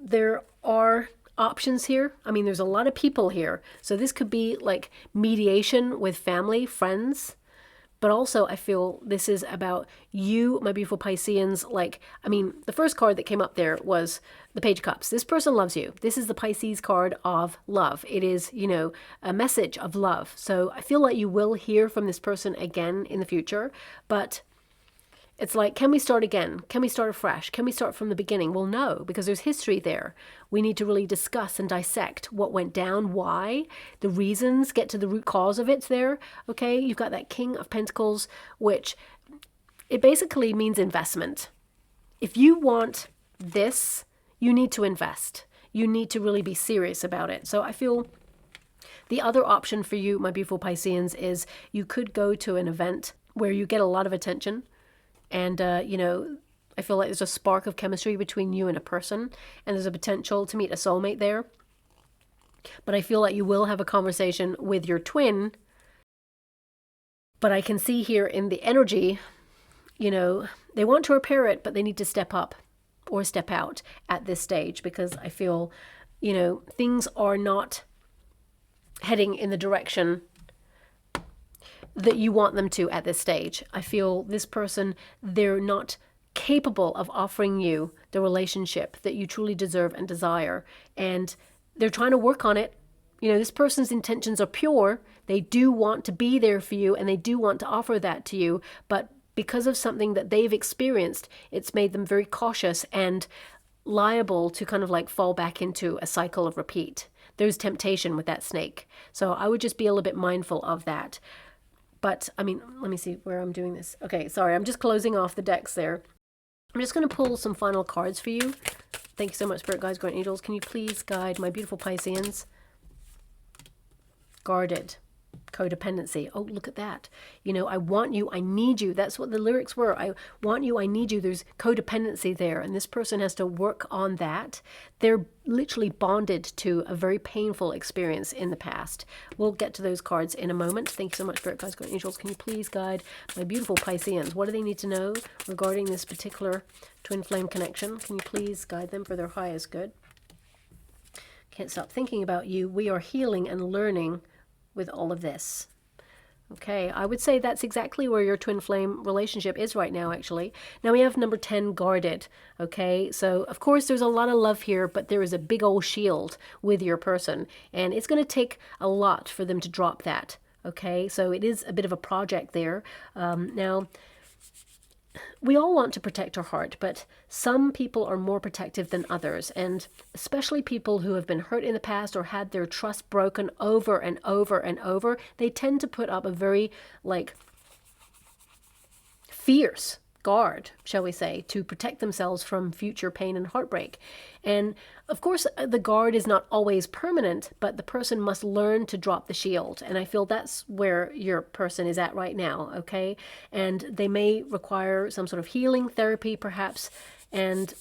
there are options here. I mean, there's a lot of people here. So this could be like mediation with family, friends. But also I feel this is about you, my beautiful Pisceans. Like, I mean, the first card that came up there was the Page of Cups. This person loves you. This is the Pisces card of love. It is, you know, a message of love. So I feel like you will hear from this person again in the future. But It's like, can we start again? Can we start afresh? Can we start from the beginning? Well, no, because there's history there. We need to really discuss and dissect what went down, why, the reasons, get to the root cause of it there. Okay, you've got that King of Pentacles, which it basically means investment. If you want this, you need to invest. You need to really be serious about it. So I feel the other option for you, my beautiful Pisceans, is you could go to an event where you get a lot of attention. And, you know, I feel like there's a spark of chemistry between you and a person. And there's a potential to meet a soulmate there. But I feel like you will have a conversation with your twin. But I can see here in the energy, you know, they want to repair it, but they need to step up or step out at this stage. Because I feel, you know, things are not heading in the direction that you want them to at this stage. I feel this person, they're not capable of offering you the relationship that you truly deserve and desire. And they're trying to work on it. You know, this person's intentions are pure. They do want to be there for you and they do want to offer that to you. But because of something that they've experienced, it's made them very cautious and liable to kind of like fall back into a cycle of repeat. There's temptation with that snake. So I would just be a little bit mindful of that. But, I mean, let me see where I'm doing this. Okay, sorry, I'm just closing off the decks there. I'm just going to pull some final cards for you. Thank you so much, Spirit Guides, Guardian Angels. Can you please guide my beautiful Pisceans? Guarded. Codependency. Oh, look at that. You know, I want you, I need you. That's what the lyrics were. I want you, I need you. There's codependency there. And this person has to work on that. They're literally bonded to a very painful experience in the past. We'll get to those cards in a moment. Thank you so much, Spirit Guides, Guardian Angels. Can you please guide my beautiful Pisceans? What do they need to know regarding this particular twin flame connection? Can you please guide them for their highest good? Can't stop thinking about you. We are healing and learning with all of this. Okay, I would say that's exactly where your twin flame relationship is right now, actually. Now we have number 10, guarded. Okay, so of course there's a lot of love here, but there is a big old shield with your person, and it's going to take a lot for them to drop that. Okay, so it is a bit of a project there. Now, we all want to protect our heart, but some people are more protective than others, and especially people who have been hurt in the past or had their trust broken over and over and over, they tend to put up a very, like, fierce guard, shall we say, to protect themselves from future pain and heartbreak. And of course, the guard is not always permanent, but the person must learn to drop the shield. And I feel that's where your person is at right now, okay? And they may require some sort of healing therapy, perhaps, and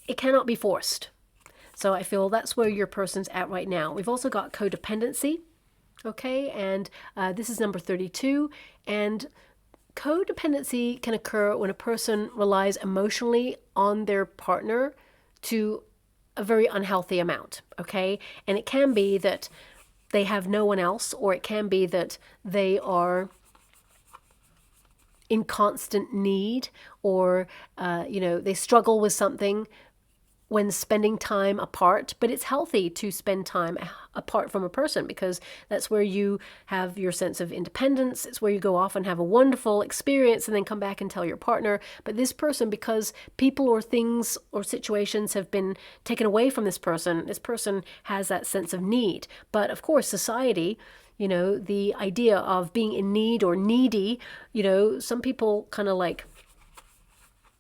it cannot be forced. So I feel that's where your person's at right now. We've also got codependency, okay? And this is number 32, and codependency can occur when a person relies emotionally on their partner to a very unhealthy amount, okay? And it can be that they have no one else, or it can be that they are in constant need, or, you know, they struggle with something when spending time apart. But it's healthy to spend time apart from a person, because that's where you have your sense of independence. It's where you go off and have a wonderful experience and then come back and tell your partner. But this person, because people or things or situations have been taken away from this person has that sense of need. But of course, society, you know, the idea of being in need or needy, you know, some people kind of like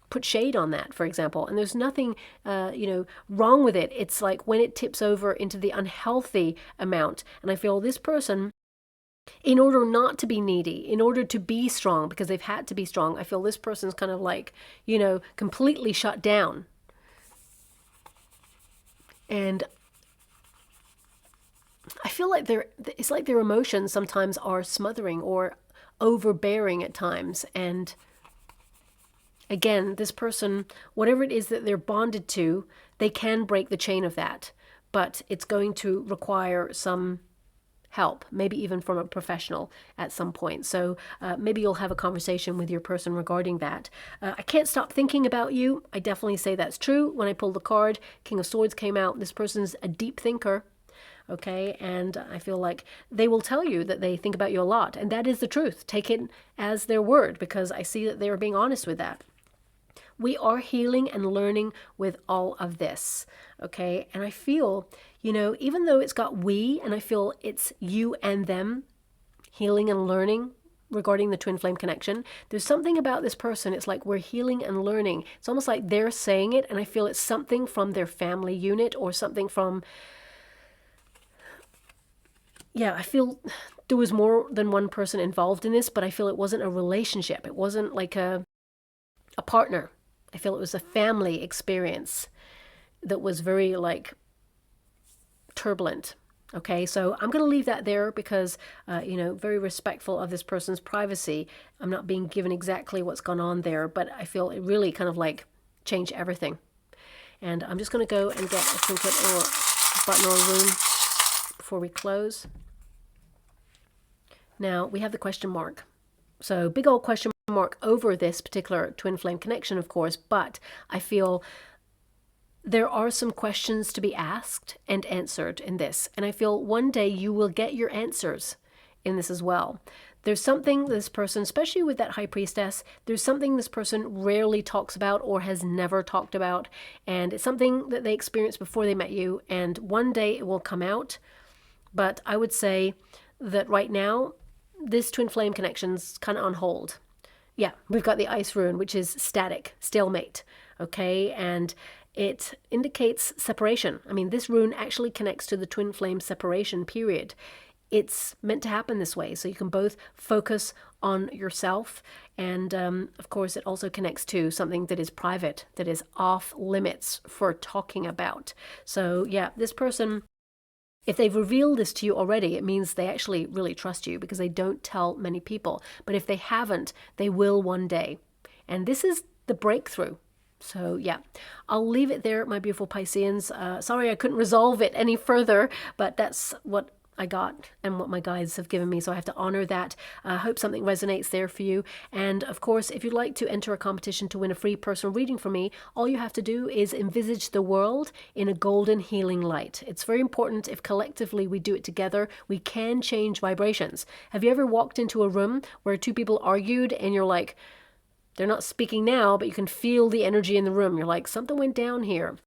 put shade on that, for example, and there's nothing, you know, wrong with it. It's like when it tips over into the unhealthy amount. And I feel this person, in order not to be needy, in order to be strong, because they've had to be strong, I feel this person's kind of like, you know, completely shut down. And I feel like it's like their emotions sometimes are smothering or overbearing at times. And again, this person, whatever it is that they're bonded to, they can break the chain of that, but it's going to require some help, maybe even from a professional at some point. So maybe you'll have a conversation with your person regarding that. I can't stop thinking about you. I definitely say that's true. When I pulled the card, King of Swords came out. This person's a deep thinker. Okay, and I feel like they will tell you that they think about you a lot, and that is the truth. Take it as their word, because I see that they are being honest with that. We are healing and learning with all of this, okay? And I feel, you know, even though it's got we, and I feel it's you and them, healing and learning regarding the twin flame connection, there's something about this person. It's like we're healing and learning. It's almost like they're saying it, and I feel it's something from their family unit or something from, yeah, I feel there was more than one person involved in this, but I feel it wasn't a relationship. It wasn't like a partner. I feel it was a family experience that was very like turbulent. Okay, so I'm going to leave that there because, you know, very respectful of this person's privacy. I'm not being given exactly what's gone on there, but I feel it really kind of like changed everything. And I'm just going to go and get a trinket or button or a rune before we close. Now we have the question mark. So big old question mark over this particular twin flame connection, of course, but I feel there are some questions to be asked and answered in this. And I feel one day you will get your answers in this as well. There's something this person, especially with that high priestess, there's something this person rarely talks about or has never talked about. And it's something that they experienced before they met you. And one day it will come out. But I would say that right now, this twin flame connection's kind of on hold. Yeah, we've got the ice rune, which is static, stalemate. Okay, and it indicates separation. I mean, this rune actually connects to the twin flame separation period. It's meant to happen this way, so you can both focus on yourself, and of course it also connects to something that is private, that is off limits for talking about. So yeah, this person, if they've revealed this to you already, it means they actually really trust you because they don't tell many people. But if they haven't, they will one day. And this is the breakthrough. So yeah, I'll leave it there, my beautiful Pisceans. Sorry I couldn't resolve it any further, but that's what I got and what my guides have given me, so I have to honor that. I hope something resonates there for you. And of course, if you'd like to enter a competition to win a free personal reading from me, all you have to do is envisage the world in a golden healing light. It's very important. If collectively we do it together, we can change vibrations. Have you ever walked into a room where two people argued and you're like, they're not speaking now, but you can feel the energy in the room. You're like, something went down here.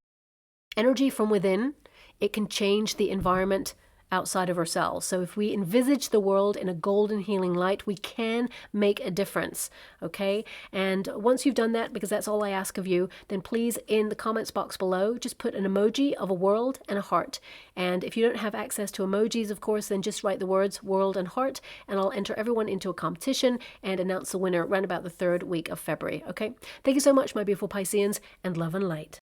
Energy from within, it can change the environment outside of ourselves. So if we envisage the world in a golden healing light, we can make a difference, okay? And once you've done that, because that's all I ask of you, then please, in the comments box below, just put an emoji of a world and a heart. And if you don't have access to emojis, of course, then just write the words world and heart, and I'll enter everyone into a competition and announce the winner around about the 3rd week of February, okay? Thank you so much, my beautiful Pisceans, and love and light.